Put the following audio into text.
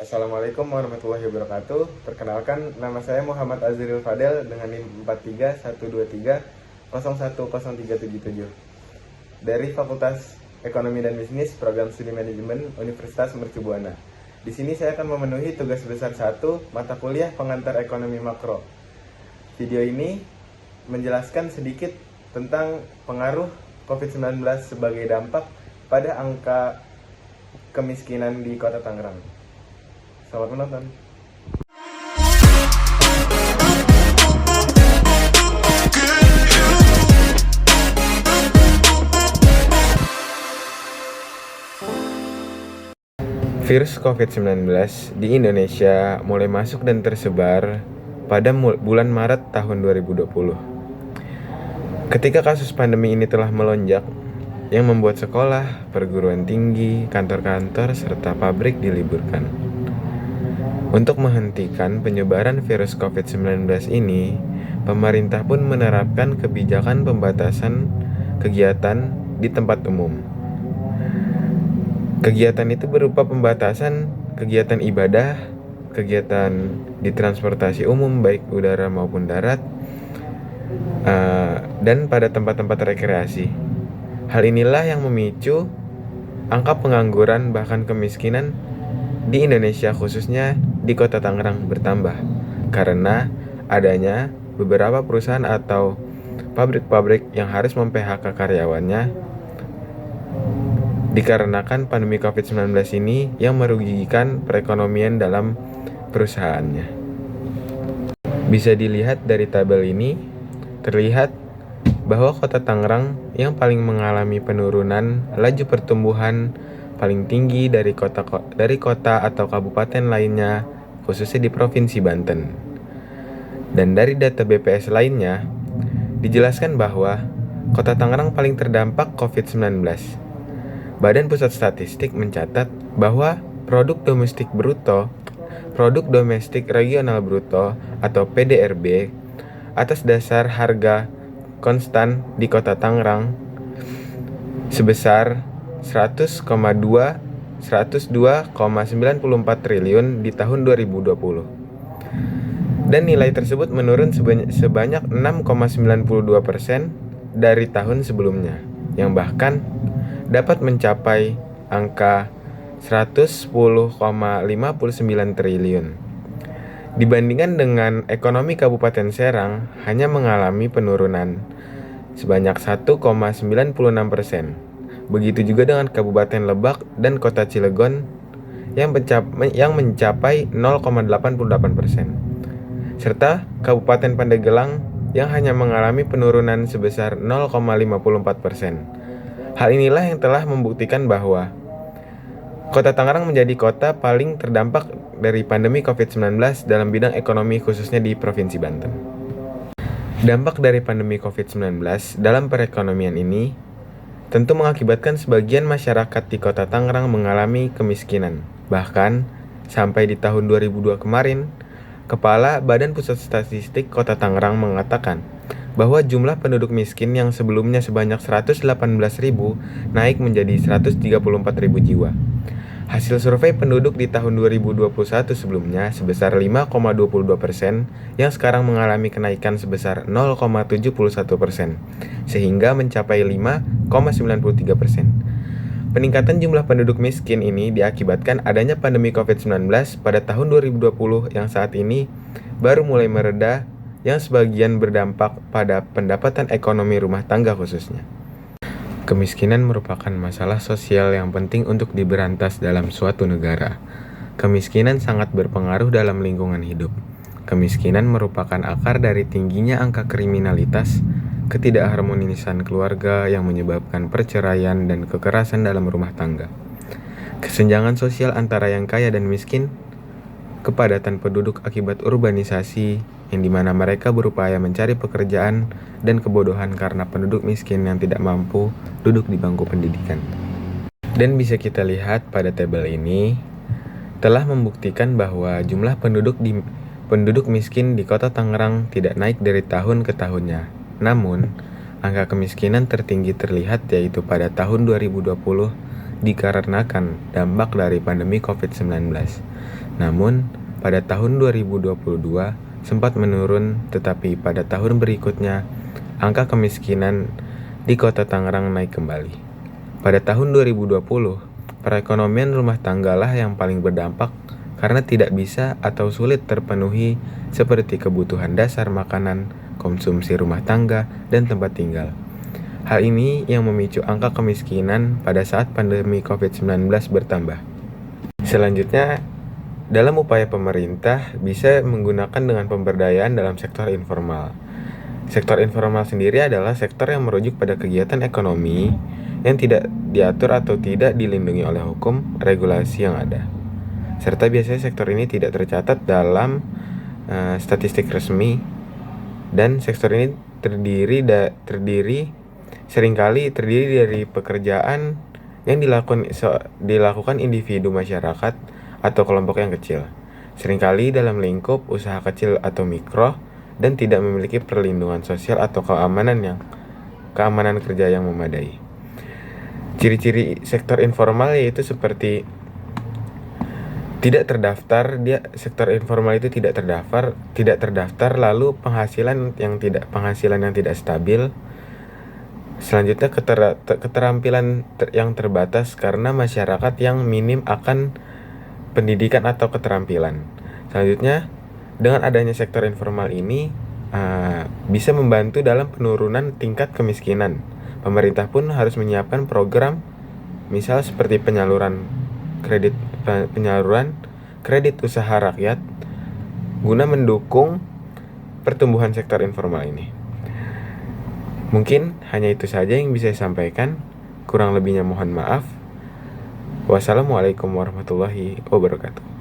Assalamualaikum warahmatullahi wabarakatuh. Perkenalkan, nama saya Muhammad Azril Fadel dengan NIM 431230103777 dari Fakultas Ekonomi dan Bisnis, Program Studi Manajemen Universitas Mercu Buana. Di sini saya akan memenuhi tugas besar 1, mata kuliah pengantar ekonomi makro. Video ini menjelaskan sedikit tentang pengaruh COVID-19 sebagai dampak pada angka kemiskinan di Kota Tangerang. Selamat menonton. Virus COVID-19 di Indonesia mulai masuk dan tersebar pada bulan Maret tahun 2020. Ketika kasus pandemi ini telah melonjak, yang membuat sekolah, perguruan tinggi, kantor-kantor, serta pabrik diliburkan. Untuk menghentikan penyebaran virus COVID-19 ini, pemerintah pun menerapkan kebijakan pembatasan kegiatan di tempat umum. Kegiatan itu berupa pembatasan kegiatan ibadah, kegiatan di transportasi umum baik udara maupun darat, dan pada tempat-tempat rekreasi. Hal inilah yang memicu angka pengangguran bahkan kemiskinan di Indonesia, khususnya di Kota Tangerang, bertambah karena adanya beberapa perusahaan atau pabrik-pabrik yang harus mem-PHK karyawannya dikarenakan pandemi COVID-19 ini yang merugikan perekonomian dalam perusahaannya. Bisa dilihat dari tabel ini, terlihat bahwa Kota Tangerang yang paling mengalami penurunan laju pertumbuhan paling tinggi dari kota atau kabupaten lainnya, khususnya di Provinsi Banten. Dan dari data BPS lainnya, dijelaskan bahwa Kota Tangerang paling terdampak COVID-19. Badan Pusat Statistik mencatat bahwa produk domestik regional bruto atau PDRB atas dasar harga konstan di Kota Tangerang sebesar 102,94 triliun di tahun 2020. Dan nilai tersebut menurun sebanyak 6,92% dari tahun sebelumnya, yang bahkan dapat mencapai angka 110,59 triliun. Dibandingkan dengan ekonomi Kabupaten Serang hanya mengalami penurunan sebanyak 1,96%. Begitu juga dengan Kabupaten Lebak dan Kota Cilegon yang mencapai 0,88%. Serta Kabupaten Pandeglang yang hanya mengalami penurunan sebesar 0,54%. Hal inilah yang telah membuktikan bahwa Kota Tangerang menjadi kota paling terdampak dari pandemi COVID-19 dalam bidang ekonomi, khususnya di Provinsi Banten. Dampak dari pandemi COVID-19 dalam perekonomian ini tentu mengakibatkan sebagian masyarakat di Kota Tangerang mengalami kemiskinan. Bahkan, sampai di tahun 2002 kemarin, Kepala Badan Pusat Statistik Kota Tangerang mengatakan bahwa jumlah penduduk miskin yang sebelumnya sebanyak 118.000 naik menjadi 134.000 jiwa. Hasil survei penduduk di tahun 2021 sebelumnya sebesar 5,22% yang sekarang mengalami kenaikan sebesar 0,71%, sehingga mencapai 5,93%. Peningkatan jumlah penduduk miskin ini diakibatkan adanya pandemi COVID-19 pada tahun 2020 yang saat ini baru mulai mereda, yang sebagian berdampak pada pendapatan ekonomi rumah tangga khususnya. Kemiskinan merupakan masalah sosial yang penting untuk diberantas dalam suatu negara. Kemiskinan sangat berpengaruh dalam lingkungan hidup. Kemiskinan merupakan akar dari tingginya angka kriminalitas, ketidakharmonisan keluarga yang menyebabkan perceraian dan kekerasan dalam rumah tangga. Kesenjangan sosial antara yang kaya dan miskin, kepadatan penduduk akibat urbanisasi, yang dimana mereka berupaya mencari pekerjaan, dan kebodohan karena penduduk miskin yang tidak mampu duduk di bangku pendidikan. Dan bisa kita lihat pada tabel ini telah membuktikan bahwa jumlah penduduk miskin di Kota Tangerang tidak naik dari tahun ke tahunnya. Namun, angka kemiskinan tertinggi terlihat yaitu pada tahun 2020 dikarenakan dampak dari pandemi COVID-19. Namun, pada tahun 2022 sempat menurun, tetapi pada tahun berikutnya angka kemiskinan di Kota Tangerang naik kembali. Pada tahun 2020, perekonomian rumah tanggalah yang paling berdampak karena tidak bisa atau sulit terpenuhi seperti kebutuhan dasar makanan, konsumsi rumah tangga, dan tempat tinggal. Hal ini yang memicu angka kemiskinan pada saat pandemi COVID-19 bertambah. Selanjutnya, dalam upaya pemerintah bisa menggunakan dengan pemberdayaan dalam sektor informal. Sektor informal sendiri adalah sektor yang merujuk pada kegiatan ekonomi yang tidak diatur atau tidak dilindungi oleh hukum regulasi yang ada. Serta biasanya sektor ini tidak tercatat dalam statistik resmi, dan sektor ini seringkali terdiri dari pekerjaan yang dilakukan individu masyarakat atau kelompok yang kecil, seringkali dalam lingkup usaha kecil atau mikro, dan tidak memiliki perlindungan sosial atau keamanan kerja yang memadai. Ciri-ciri sektor informal yaitu seperti tidak terdaftar, sektor informal itu tidak terdaftar, lalu penghasilan yang tidak stabil. Selanjutnya, keterampilan yang terbatas karena masyarakat yang minim akan pendidikan atau keterampilan. Selanjutnya, dengan adanya sektor informal ini bisa membantu dalam penurunan tingkat kemiskinan. Pemerintah pun harus menyiapkan program, misal seperti penyaluran kredit usaha rakyat guna mendukung pertumbuhan sektor informal ini. Mungkin hanya itu saja yang bisa saya sampaikan. Kurang lebihnya mohon maaf. Wassalamualaikum warahmatullahi wabarakatuh.